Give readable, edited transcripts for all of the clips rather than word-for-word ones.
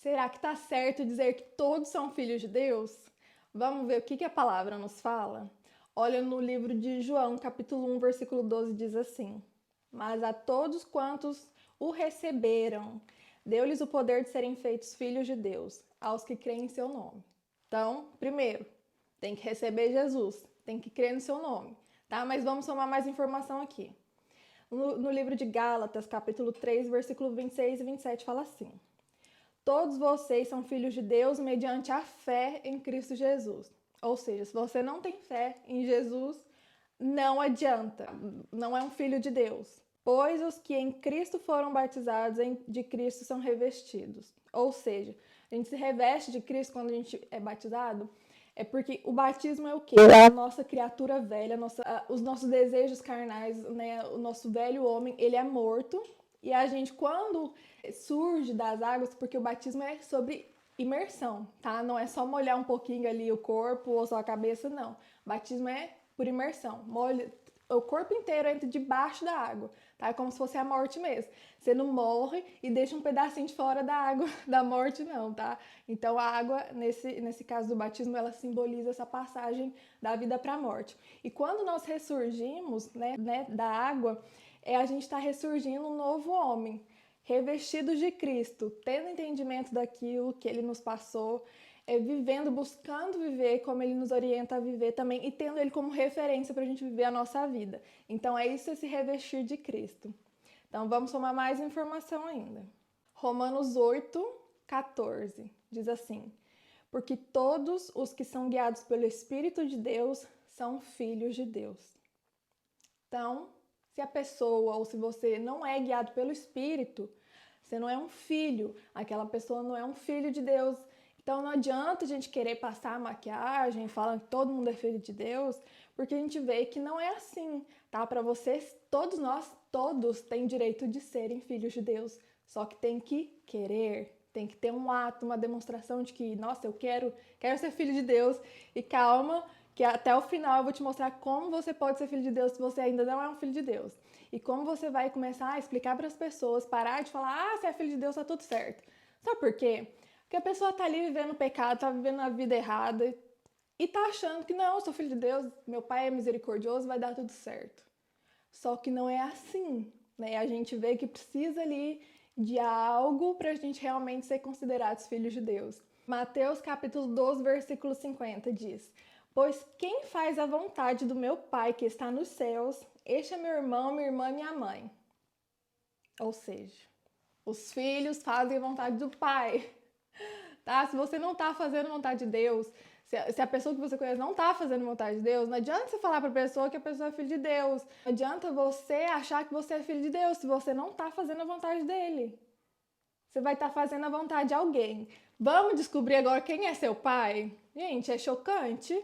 Será que está certo dizer que todos são filhos de Deus? Vamos ver o que a palavra nos fala? Olha no livro de João, capítulo 1, versículo 12, diz assim: Mas a todos quantos o receberam, deu-lhes o poder de serem feitos filhos de Deus, aos que creem em seu nome. Então, primeiro, tem que receber Jesus, tem que crer no seu nome, tá? Mas vamos somar mais informação aqui. No livro de Gálatas, capítulo 3, versículo 26 e 27, fala assim: Todos vocês são filhos de Deus mediante a fé em Cristo Jesus. Ou seja, se você não tem fé em Jesus, não adianta, não é um filho de Deus. Pois os que em Cristo foram batizados de Cristo são revestidos. Ou seja, a gente se reveste de Cristo quando a gente é batizado, é porque o batismo é o quê? É a nossa criatura velha, os nossos desejos carnais, né? O nosso velho homem, ele é morto. E a gente, quando surge das águas, porque o batismo é sobre imersão, tá? Não é só molhar um pouquinho ali o corpo ou só a cabeça, não. Batismo é por imersão. Molha, o corpo inteiro entra debaixo da água, tá? É como se fosse a morte mesmo. Você não morre e deixa um pedacinho de fora da água da morte, não, tá? Então a água, nesse caso do batismo, ela simboliza essa passagem da vida para a morte. E quando nós ressurgimos, né, da água, a gente está ressurgindo um novo homem, revestidos de Cristo, tendo entendimento daquilo que Ele nos passou, vivendo, buscando viver como Ele nos orienta a viver também e tendo Ele como referência para a gente viver a nossa vida. Então é isso, esse revestir de Cristo. Então vamos tomar mais informação ainda. Romanos 8, 14 diz assim: Porque todos os que são guiados pelo Espírito de Deus são filhos de Deus. Então, se a pessoa ou se você não é guiado pelo Espírito, você não é um filho, aquela pessoa não é um filho de Deus. Então não adianta a gente querer passar a maquiagem falando que todo mundo é filho de Deus, porque a gente vê que não é assim, tá? Para vocês, todos nós, todos têm direito de serem filhos de Deus, só que tem que querer, tem que ter um ato, uma demonstração de que, nossa, eu quero ser filho de Deus. E calma, que até o final eu vou te mostrar como você pode ser filho de Deus se você ainda não é um filho de Deus. E como você vai começar a explicar para as pessoas, parar de falar, ah, você é filho de Deus, tá tudo certo. Sabe por quê? Porque a pessoa tá ali vivendo o pecado, tá vivendo a vida errada e tá achando que não, eu sou filho de Deus, meu pai é misericordioso, vai dar tudo certo. Só que não é assim, né? A gente vê que precisa ali de algo para a gente realmente ser considerados filhos de Deus. Mateus capítulo 12, versículo 50 diz: Pois quem faz a vontade do meu Pai que está nos céus, este é meu irmão, minha irmã e minha mãe. Ou seja, os filhos fazem a vontade do Pai, tá? Se você não está fazendo a vontade de Deus, se a pessoa que você conhece não está fazendo a vontade de Deus, não adianta você falar para a pessoa que a pessoa é filho de Deus. Não adianta você achar que você é filho de Deus se você não está fazendo a vontade dele. Você vai estar fazendo a vontade de alguém. Vamos descobrir agora quem é seu pai? Gente, é chocante.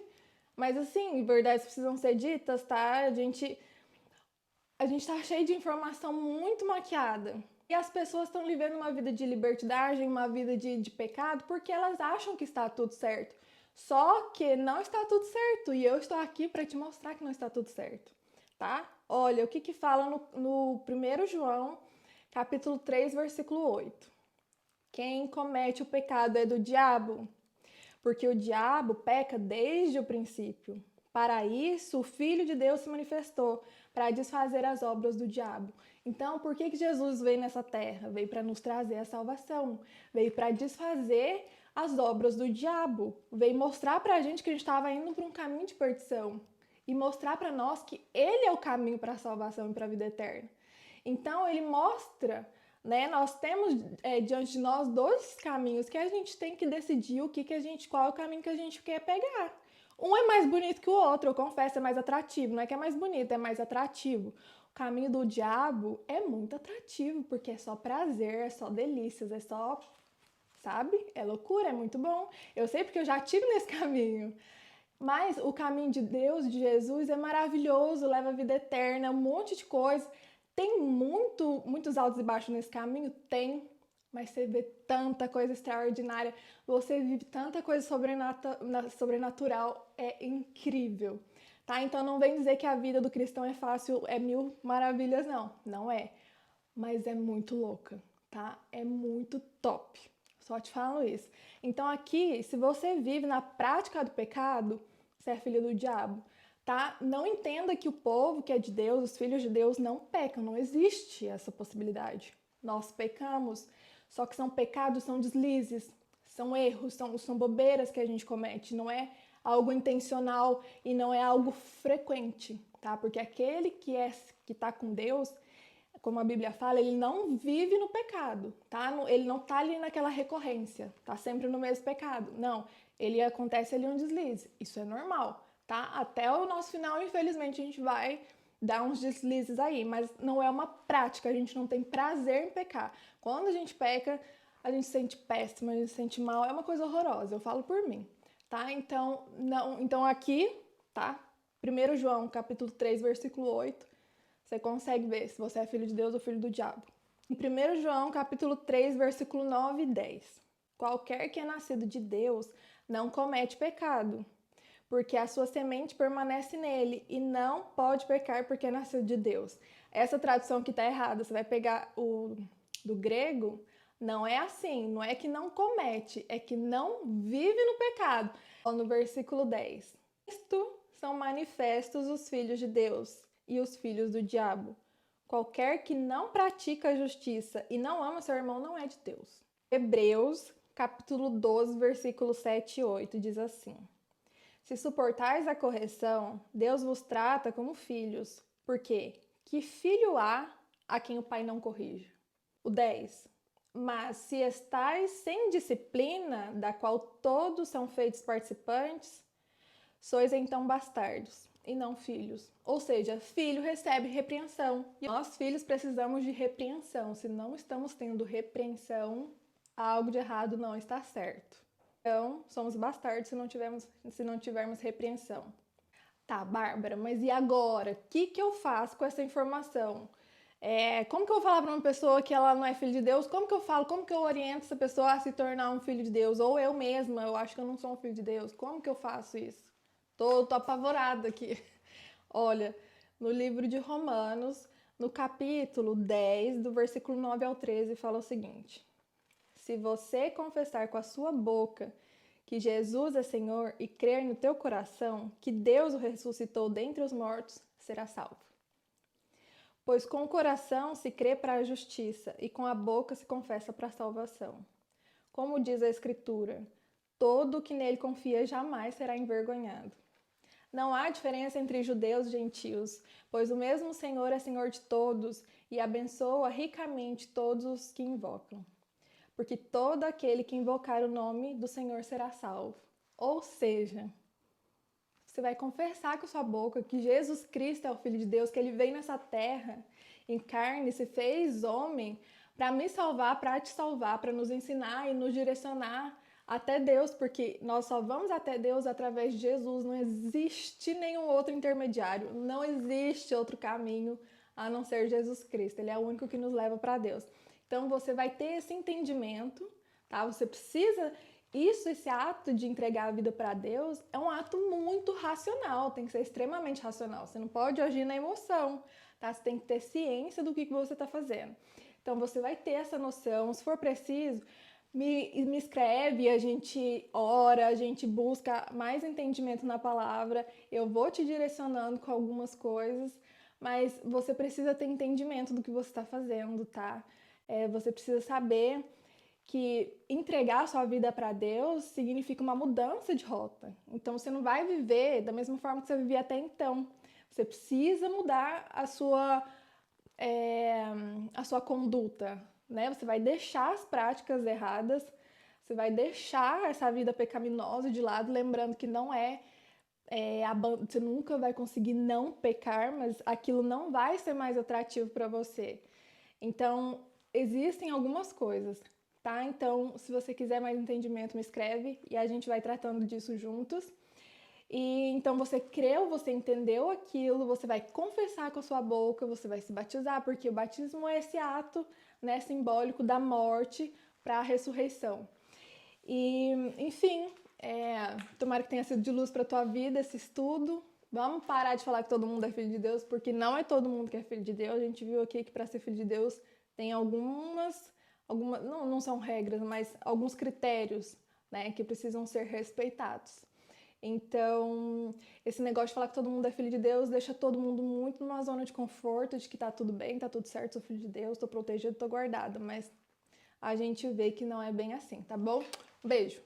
Mas assim, verdades precisam ser ditas, tá? A gente tá cheio de informação muito maquiada. E as pessoas estão vivendo uma vida de libertinagem, uma vida de pecado, porque elas acham que está tudo certo. Só que não está tudo certo. E eu estou aqui para te mostrar que não está tudo certo, tá? Olha, o que fala no 1 João, capítulo 3, versículo 8. Quem comete o pecado é do diabo, porque o diabo peca desde o princípio. Para isso, o Filho de Deus se manifestou, para desfazer as obras do diabo. Então, por que Jesus veio nessa terra? Veio para nos trazer a salvação, veio para desfazer as obras do diabo, veio mostrar para a gente que a gente estava indo para um caminho de perdição e mostrar para nós que Ele é o caminho para a salvação e para a vida eterna. Então, Ele mostra, né? Nós temos diante de nós dois caminhos que a gente tem que decidir qual é o caminho que a gente quer pegar. Um é mais bonito que o outro, eu confesso, é mais atrativo. Não é que é mais bonito, é mais atrativo. O caminho do diabo é muito atrativo, porque é só prazer, é só delícias, é só, sabe? É loucura, é muito bom. Eu sei porque eu já tive nesse caminho. Mas o caminho de Deus, de Jesus, é maravilhoso, leva a vida eterna, um monte de coisa. Tem muitos altos e baixos nesse caminho? Tem, mas você vê tanta coisa extraordinária, você vive tanta coisa sobrenatural, é incrível, tá? Então não vem dizer que a vida do cristão é fácil, é mil maravilhas, não é, mas é muito louca, tá? É muito top. Só te falo isso. Então aqui, se você vive na prática do pecado, você é filho do diabo, tá? Não entenda que o povo que é de Deus, os filhos de Deus, não pecam. Não existe essa possibilidade. Nós pecamos, só que são pecados, são deslizes, são erros, são bobeiras que a gente comete. Não é algo intencional e não é algo frequente, tá? Porque aquele que está com Deus, como a Bíblia fala, ele não vive no pecado, tá? Ele não tá ali naquela recorrência, tá sempre no mesmo pecado. Não, ele acontece ali um deslize. Isso é normal, tá? Até o nosso final, infelizmente, a gente vai dar uns deslizes aí, mas não é uma prática, a gente não tem prazer em pecar. Quando a gente peca, a gente se sente péssimo, a gente se sente mal, é uma coisa horrorosa, eu falo por mim, tá? Então aqui, tá? 1 João, capítulo 3, versículo 8, você consegue ver se você é filho de Deus ou filho do diabo. Em 1 João, capítulo 3, versículo 9 e 10. Qualquer que é nascido de Deus não comete pecado, porque a sua semente permanece nele e não pode pecar porque é nascido de Deus. Essa tradução aqui está errada. Você vai pegar o do grego, não é assim. Não é que não comete, é que não vive no pecado. No versículo 10. Isto são manifestos os filhos de Deus e os filhos do diabo. Qualquer que não pratica a justiça e não ama seu irmão não é de Deus. Hebreus, capítulo 12, versículos 7 e 8, diz assim: Se suportais a correção, Deus vos trata como filhos. Por quê? Que filho há a quem o pai não corrige? O 10. Mas se estais sem disciplina, da qual todos são feitos participantes, sois então bastardos e não filhos. Ou seja, filho recebe repreensão. E nós, filhos, precisamos de repreensão. Se não estamos tendo repreensão, algo de errado não está certo. Então, somos bastardos se não tivermos repreensão. Tá, Bárbara, mas e agora? O que eu faço com essa informação? Como que eu vou falar para uma pessoa que ela não é filho de Deus? Como que eu oriento essa pessoa a se tornar um filho de Deus? Ou eu mesma, eu acho que eu não sou um filho de Deus. Como que eu faço isso? Tô apavorada aqui. Olha, no livro de Romanos, no capítulo 10, do versículo 9 ao 13, fala o seguinte: Se você confessar com a sua boca que Jesus é Senhor e crer no teu coração que Deus o ressuscitou dentre os mortos, será salvo. Pois com o coração se crê para a justiça e com a boca se confessa para a salvação. Como diz a Escritura, todo o que nele confia jamais será envergonhado. Não há diferença entre judeus e gentios, pois o mesmo Senhor é Senhor de todos e abençoa ricamente todos os que invocam. Porque todo aquele que invocar o nome do Senhor será salvo. Ou seja, você vai confessar com sua boca que Jesus Cristo é o Filho de Deus, que ele veio nessa terra em carne, se fez homem para me salvar, para te salvar, para nos ensinar e nos direcionar até Deus, porque nós só vamos até Deus através de Jesus. Não existe nenhum outro intermediário, não existe outro caminho a não ser Jesus Cristo. Ele é o único que nos leva para Deus. Então você vai ter esse entendimento, tá? Você precisa, esse ato de entregar a vida para Deus é um ato muito racional, tem que ser extremamente racional. Você não pode agir na emoção, tá? Você tem que ter ciência do que você está fazendo. Então você vai ter essa noção, se for preciso, me escreve, a gente ora, a gente busca mais entendimento na palavra, eu vou te direcionando com algumas coisas, mas você precisa ter entendimento do que você está fazendo, tá? Você precisa saber que entregar a sua vida para Deus significa uma mudança de rota. Então, você não vai viver da mesma forma que você vivia até então. Você precisa mudar a sua conduta, né? Você vai deixar as práticas erradas, você vai deixar essa vida pecaminosa de lado, lembrando que não você nunca vai conseguir não pecar, mas aquilo não vai ser mais atrativo para você. Então, existem algumas coisas, tá? Então, se você quiser mais entendimento, me escreve e a gente vai tratando disso juntos. E então você creu, você entendeu aquilo, você vai confessar com a sua boca, você vai se batizar, porque o batismo é esse ato, né, simbólico da morte para a ressurreição. E, enfim, tomara que tenha sido de luz para a tua vida esse estudo. Vamos parar de falar que todo mundo é filho de Deus, porque não é todo mundo que é filho de Deus. A gente viu aqui que para ser filho de Deus tem algumas não são regras, mas alguns critérios, né, que precisam ser respeitados. Então, esse negócio de falar que todo mundo é filho de Deus deixa todo mundo muito numa zona de conforto, de que tá tudo bem, tá tudo certo, sou filho de Deus, tô protegido, tô guardado, mas a gente vê que não é bem assim, tá bom? Beijo!